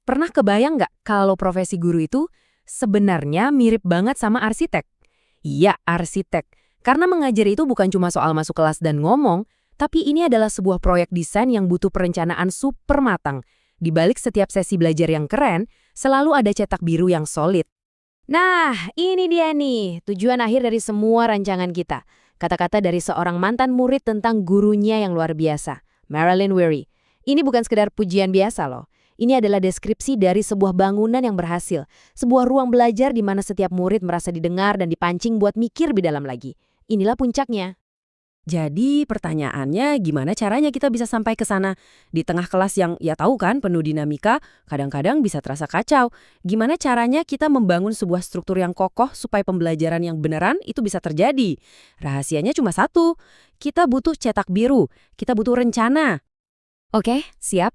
Pernah kebayang nggak kalau profesi guru itu sebenarnya mirip banget sama arsitek? Iya, arsitek. Karena mengajar itu bukan cuma soal masuk kelas dan ngomong, tapi ini adalah sebuah proyek desain yang butuh perencanaan super matang. Di balik setiap sesi belajar yang keren, selalu ada cetak biru yang solid. Nah, ini dia nih, tujuan akhir dari semua rancangan kita. Kata-kata dari seorang mantan murid tentang gurunya yang luar biasa, Marilyn Weary. Ini bukan sekedar pujian biasa loh. Ini adalah deskripsi dari sebuah bangunan yang berhasil. Sebuah ruang belajar di mana setiap murid merasa didengar dan dipancing buat mikir lebih dalam lagi. Inilah puncaknya. Jadi pertanyaannya gimana caranya kita bisa sampai ke sana? Di tengah kelas yang ya tahu kan penuh dinamika, kadang-kadang bisa terasa kacau. Gimana caranya kita membangun sebuah struktur yang kokoh supaya pembelajaran yang beneran itu bisa terjadi? Rahasianya cuma satu, kita butuh cetak biru, kita butuh rencana. Oke, siap.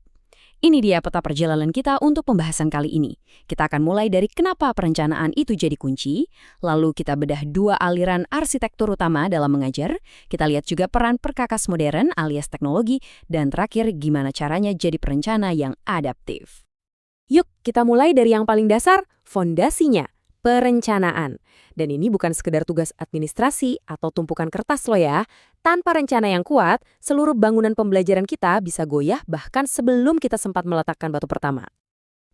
Ini dia peta perjalanan kita untuk pembahasan kali ini. Kita akan mulai dari kenapa perencanaan itu jadi kunci, lalu kita bedah dua aliran arsitektur utama dalam mengajar, kita lihat juga peran perkakas modern alias teknologi, dan terakhir gimana caranya jadi perencana yang adaptif. Yuk, kita mulai dari yang paling dasar, fondasinya, perencanaan. Dan ini bukan sekedar tugas administrasi atau tumpukan kertas loh ya. Tanpa rencana yang kuat, seluruh bangunan pembelajaran kita bisa goyah bahkan sebelum kita sempat meletakkan batu pertama.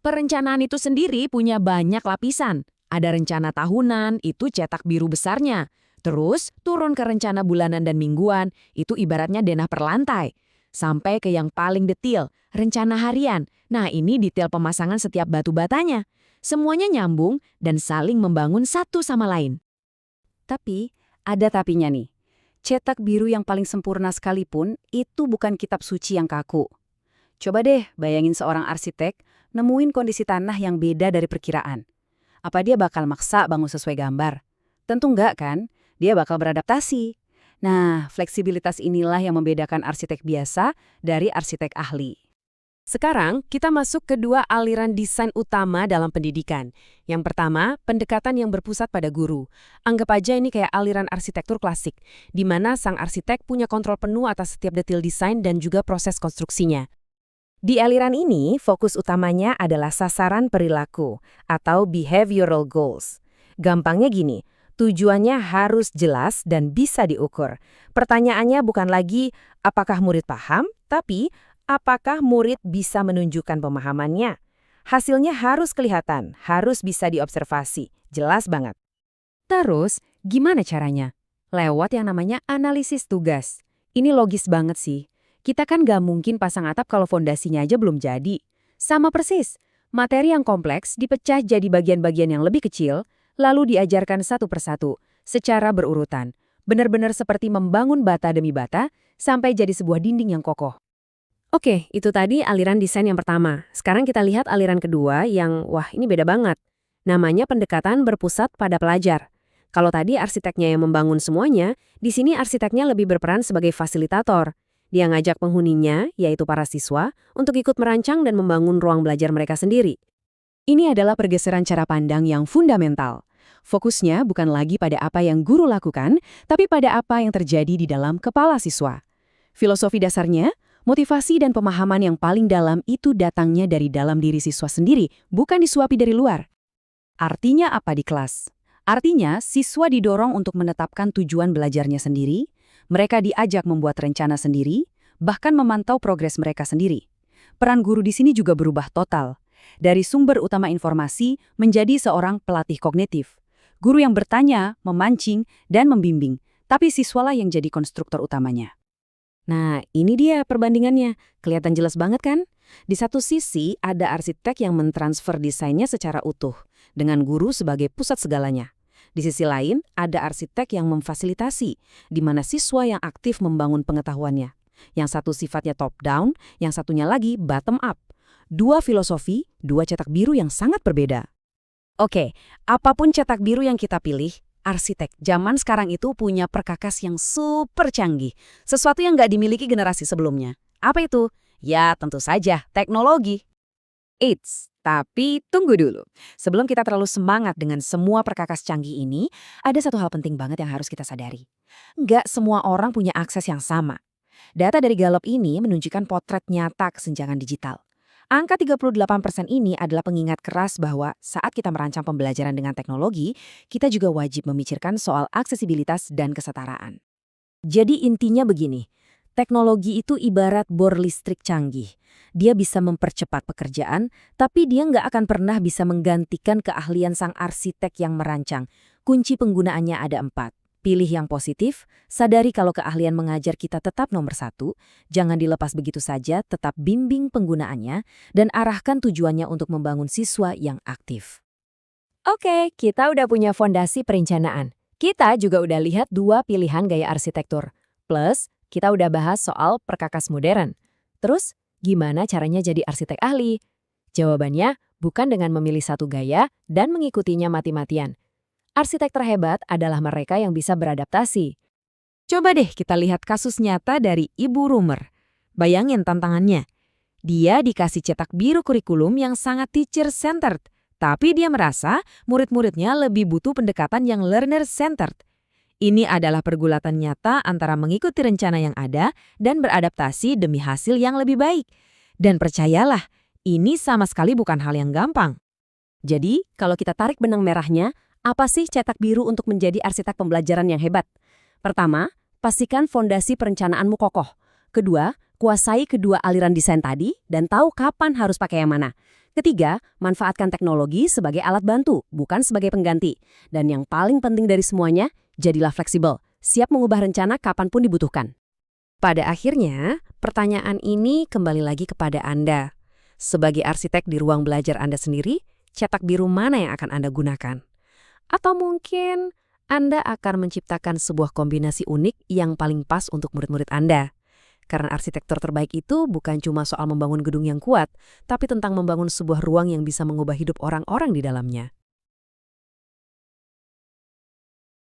Perencanaan itu sendiri punya banyak lapisan. Ada rencana tahunan, itu cetak biru besarnya. Terus, turun ke rencana bulanan dan mingguan, itu ibaratnya denah per lantai. Sampai ke yang paling detil, rencana harian. Nah, ini detail pemasangan setiap batu batanya. Semuanya nyambung dan saling membangun satu sama lain. Tapi, ada tapinya nih. Cetak biru yang paling sempurna sekalipun, itu bukan kitab suci yang kaku. Coba deh bayangin seorang arsitek nemuin kondisi tanah yang beda dari perkiraan. Apa dia bakal maksa bangun sesuai gambar? Tentu enggak kan? Dia bakal beradaptasi. Nah, fleksibilitas inilah yang membedakan arsitek biasa dari arsitek ahli. Sekarang, kita masuk ke dua aliran desain utama dalam pendidikan. Yang pertama, pendekatan yang berpusat pada guru. Anggap aja ini kayak aliran arsitektur klasik, di mana sang arsitek punya kontrol penuh atas setiap detail desain dan juga proses konstruksinya. Di aliran ini, fokus utamanya adalah sasaran perilaku atau behavioral goals. Gampangnya gini, tujuannya harus jelas dan bisa diukur. Pertanyaannya bukan lagi apakah murid paham, tapi apakah murid bisa menunjukkan pemahamannya? Hasilnya harus kelihatan, harus bisa diobservasi. Jelas banget. Terus, gimana caranya? Lewat yang namanya analisis tugas. Ini logis banget sih. Kita kan gak mungkin pasang atap kalau fondasinya aja belum jadi. Sama persis, materi yang kompleks dipecah jadi bagian-bagian yang lebih kecil, lalu diajarkan satu persatu, secara berurutan. Benar-benar seperti membangun bata demi bata, sampai jadi sebuah dinding yang kokoh. Oke, itu tadi aliran desain yang pertama. Sekarang kita lihat aliran kedua yang, wah ini beda banget. Namanya pendekatan berpusat pada pelajar. Kalau tadi arsiteknya yang membangun semuanya, di sini arsiteknya lebih berperan sebagai fasilitator. Dia ngajak penghuninya, yaitu para siswa, untuk ikut merancang dan membangun ruang belajar mereka sendiri. Ini adalah pergeseran cara pandang yang fundamental. Fokusnya bukan lagi pada apa yang guru lakukan, tapi pada apa yang terjadi di dalam kepala siswa. Filosofi dasarnya, motivasi dan pemahaman yang paling dalam itu datangnya dari dalam diri siswa sendiri, bukan disuapi dari luar. Artinya apa di kelas? Artinya, siswa didorong untuk menetapkan tujuan belajarnya sendiri, mereka diajak membuat rencana sendiri, bahkan memantau progres mereka sendiri. Peran guru di sini juga berubah total. Dari sumber utama informasi menjadi seorang pelatih kognitif. Guru yang bertanya, memancing, dan membimbing, tapi siswalah yang jadi konstruktor utamanya. Nah, ini dia perbandingannya. Kelihatan jelas banget kan? Di satu sisi, ada arsitek yang mentransfer desainnya secara utuh, dengan guru sebagai pusat segalanya. Di sisi lain, ada arsitek yang memfasilitasi, di mana siswa yang aktif membangun pengetahuannya. Yang satu sifatnya top-down, yang satunya lagi bottom-up. Dua filosofi, dua cetak biru yang sangat berbeda. Oke, apapun cetak biru yang kita pilih, arsitek zaman sekarang itu punya perkakas yang super canggih. Sesuatu yang nggak dimiliki generasi sebelumnya. Apa itu? Ya, tentu saja teknologi. Eits, tapi tunggu dulu. Sebelum kita terlalu semangat dengan semua perkakas canggih ini, ada satu hal penting banget yang harus kita sadari. Nggak semua orang punya akses yang sama. Data dari Gallup ini menunjukkan potret nyata kesenjangan digital. Angka 38% ini adalah pengingat keras bahwa saat kita merancang pembelajaran dengan teknologi, kita juga wajib memikirkan soal aksesibilitas dan kesetaraan. Jadi intinya begini, teknologi itu ibarat bor listrik canggih. Dia bisa mempercepat pekerjaan, tapi dia nggak akan pernah bisa menggantikan keahlian sang arsitek yang merancang. Kunci penggunaannya ada 4. Pilih yang positif, sadari kalau keahlian mengajar kita tetap nomor 1, jangan dilepas begitu saja, tetap bimbing penggunaannya, dan arahkan tujuannya untuk membangun siswa yang aktif. Oke, kita udah punya fondasi perencanaan. Kita juga udah lihat 2 pilihan gaya arsitektur. Plus, kita udah bahas soal perkakas modern. Terus, gimana caranya jadi arsitek ahli? Jawabannya bukan dengan memilih satu gaya dan mengikutinya mati-matian. Arsitek terhebat adalah mereka yang bisa beradaptasi. Coba deh kita lihat kasus nyata dari Ibu Rumer. Bayangin tantangannya. Dia dikasih cetak biru kurikulum yang sangat teacher-centered, tapi dia merasa murid-muridnya lebih butuh pendekatan yang learner-centered. Ini adalah pergulatan nyata antara mengikuti rencana yang ada dan beradaptasi demi hasil yang lebih baik. Dan percayalah, ini sama sekali bukan hal yang gampang. Jadi, kalau kita tarik benang merahnya, apa sih cetak biru untuk menjadi arsitek pembelajaran yang hebat? Pertama, pastikan fondasi perencanaanmu kokoh. Kedua, kuasai kedua aliran desain tadi dan tahu kapan harus pakai yang mana. Ketiga, manfaatkan teknologi sebagai alat bantu, bukan sebagai pengganti. Dan yang paling penting dari semuanya, jadilah fleksibel, siap mengubah rencana kapanpun dibutuhkan. Pada akhirnya, pertanyaan ini kembali lagi kepada Anda. Sebagai arsitek di ruang belajar Anda sendiri, cetak biru mana yang akan Anda gunakan? Atau mungkin Anda akan menciptakan sebuah kombinasi unik yang paling pas untuk murid-murid Anda. Karena arsitektur terbaik itu bukan cuma soal membangun gedung yang kuat, tapi tentang membangun sebuah ruang yang bisa mengubah hidup orang-orang di dalamnya.